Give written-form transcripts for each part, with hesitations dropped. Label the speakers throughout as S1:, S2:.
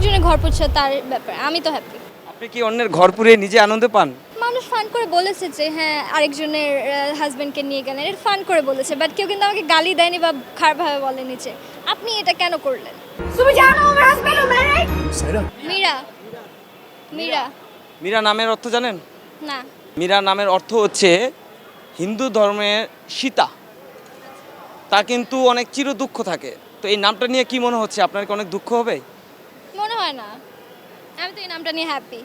S1: আরেকজনের ঘর পুড়ছে তার ব্যাপার, আমি তো হ্যাপি।
S2: আপনি কি অন্যের ঘর পুড়িয়ে নিজে আনন্দ পান?
S1: মানুষ ফান করে বলেছে যে হ্যাঁ আরেকজনের হাজবেন্ডকে নিয়ে গেলেন, এটা ফান করে বলেছে, বাট কেউ কিন্তু আমাকে গালি দেয়নি বা খারাপভাবে বলেনি যে আপনি এটা কেন করলেন।
S3: তুমি জানো আমার হাজবেন্ড ম্যারিড?
S1: মীরা, মীরা
S2: মীরা নামের অর্থ জানেন?
S1: না।
S2: মীরা নামের অর্থ হচ্ছে হিন্দু ধর্মের সীতা। তার কিন্তু অনেক চির দুঃখ থাকে, তো এই নামটা নিয়ে কি মনে হচ্ছে, আপনার কি অনেক দুঃখ হবে?
S1: মনে হয় না, আমি তো এই নামটা নিয়ে হ্যাপি।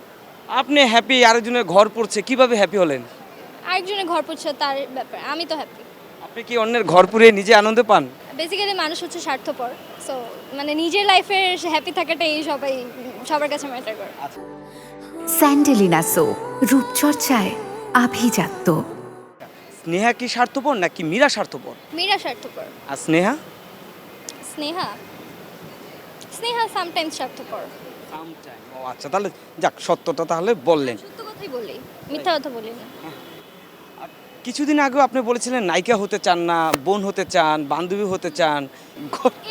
S2: আপনি হ্যাপি, আরেকজনের ঘর পড়ছে, কিভাবে হ্যাপি হলেন?
S1: আরেকজনের ঘর পুড়ছে তার ব্যাপার, আমি তো হ্যাপি।
S2: আপনি কি অন্যের ঘর পুড়িয়ে নিজে আনন্দ পান?
S1: বেসিক্যালি মানুষ হচ্ছে স্বার্থপর, সো মানে নিজের লাইফের হ্যাপি থাকাটাই সবার কাছে ম্যাটার করে।
S3: স্যান্ডেলিনা সো রূপচর্চায় আভিজাত্য।
S2: স্নেহা কি স্বার্থপর নাকি মীরা স্বার্থপর?
S1: মীরা স্বার্থপর।
S2: আর স্নেহা?
S1: স্নেহা, স্নেহা সামটাইমস স্বার্থপর।
S2: ও আচ্ছা, তাহলে যাক, সত্যটা তাহলে বললেন।
S1: সত্য কথাই বলি, মিথ্যা কথা বলি না।
S2: কিছুদিন আগেও আপনি বলেছিলেন নায়িকা হতে চান না, বোন হতে চান, বান্ধবী হতে চান।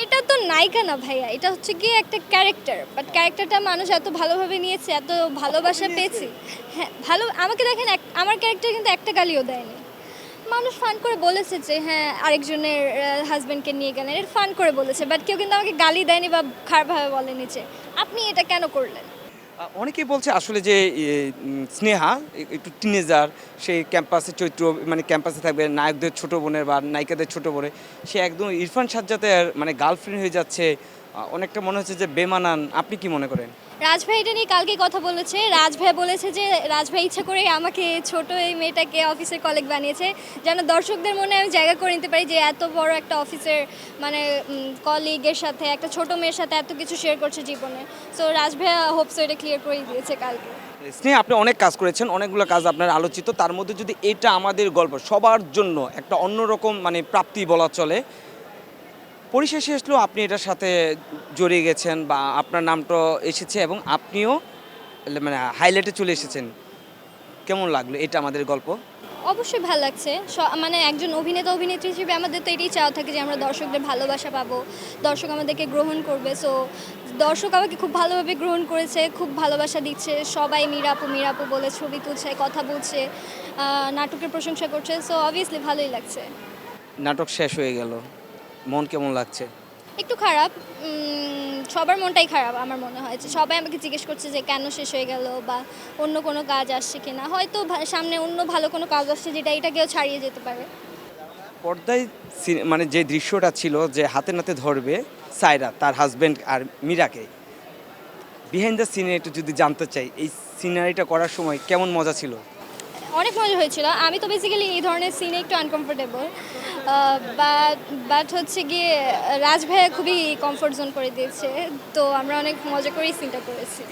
S1: এটা তো নায়িকা না ভাইয়া, এটা হচ্ছে গিয়ে একটা ক্যারেক্টার, বাট ক্যারেক্টারটা মানুষ এত ভালোভাবে নিয়েছে, এত ভালোবাসা পেয়েছি। হ্যাঁ ভালো, আমাকে দেখেন আমার ক্যারেক্টার কিন্তু একটা গালিও দেয়নি। মানুষ ফান করে বলেছে যে হ্যাঁ আরেকজনের হাজবেন্ডকে নিয়ে গেলেন, এটা ফান করে বলেছে, বাট কেউ কিন্তু আমাকে গালি দেয়নি বা খারাপভাবে বলেনি যে আপনি এটা কেন করলেন।
S2: অনেকেই বলছে আসলে যে স্নেহা একটু টিনেজার, সেই ক্যাম্পাসে চরিত্র, মানে ক্যাম্পাসে থাকবে নায়কদের ছোট বোনের বা নায়িকাদের ছোট বোনের, সে একদম ইরফান সাজ্জাদের মানে গার্লফ্রেন্ড হয়ে যাচ্ছে। অনেকটা মনে হচ্ছে যে বেমানান। আপনি কি মনে করেন?
S1: রাজভাই এটা নিয়ে কালকে কথা বলেছে। রাজভাই বলেছে যে রাজভাই ইচ্ছা করে আমাকে ছোট এই মেয়েটাকে অফিসের কলিগ বানিয়েছে, যেন দর্শকদের মনে আমি জায়গা করে নিতে পারি যে এত বড় একটা অফিসের মানে কলিগের সাথে একটা ছোট মেয়ের সাথে এত কিছু শেয়ার করছে জীবনে। সো রাজভাইয়া হোপসো এটা ক্লিয়ার করে দিয়েছে কালকে।
S2: স্নেহা, আপনি অনেক কাজ করেছেন, অনেকগুলো কাজ আপনার আলোচিত, তার মধ্যে যদি এটা আমাদের গল্প সবার জন্য একটা অন্যরকম মানে প্রাপ্তি বলা চলে, পরিশেষে আসলেও আপনি এটার সাথে জড়িয়ে গেছেন বা আপনার নামটা এসেছে এবং আপনিও মানে হাইলাইটে চলে এসেছেন। কেমন লাগলো এটা আমাদের গল্প?
S1: অবশ্যই ভালো লাগছে। মানে একজন অভিনেতা অভিনেত্রী হিসেবে আমাদের তো এটাই চাওয়া থাকে যে আমরা দর্শকদের ভালোবাসা পাবো, দর্শক আমাদেরকে গ্রহণ করবে। সো দর্শক আমাকে খুব ভালোভাবে গ্রহণ করেছে, খুব ভালোবাসা দিচ্ছে, সবাই মীরাপু মীরাপু বলে ছবি তুলছে, কথা বলছে, নাটকের প্রশংসা করছে। সো অবভিয়াসলি ভালোই লাগছে।
S2: নাটক শেষ হয়ে গেল, মন কেমন লাগছে?
S1: একটু খারাপ, সবার মনটাই খারাপ আমার মনে হয়, যে সবাই আমাকে জিজ্ঞেস করছে যে কেন শেষ হয়ে গেল বা অন্য কোনো কাজ আসছে কিনা। হয়তো সামনে অন্য ভালো কোনো কাজ আসছে যেটা এটাকেও ছাড়িয়ে যেতে পারে।
S2: পর্দায় মানে যে দৃশ্যটা ছিল যে হাতে নাতে ধরবে সায়রা তার হাজব্যান্ড আর মীরাকে, বিহাইন্ড দ্য সিনে একটু যদি জানতে চাই, এই সিনারিটা করার সময় কেমন মজা ছিল?
S1: অনেক মজা হয়েছিল। আমি তো বেসিক্যালি এই ধরনের সিনে একটু আনকমফোর্টেবল, বাট হচ্ছে গিয়ে রাজ ভাইয়া খুবই কমফোর্ট জোন করে দিয়েছে, তো আমরা অনেক মজা করেই সিনটা করেছি।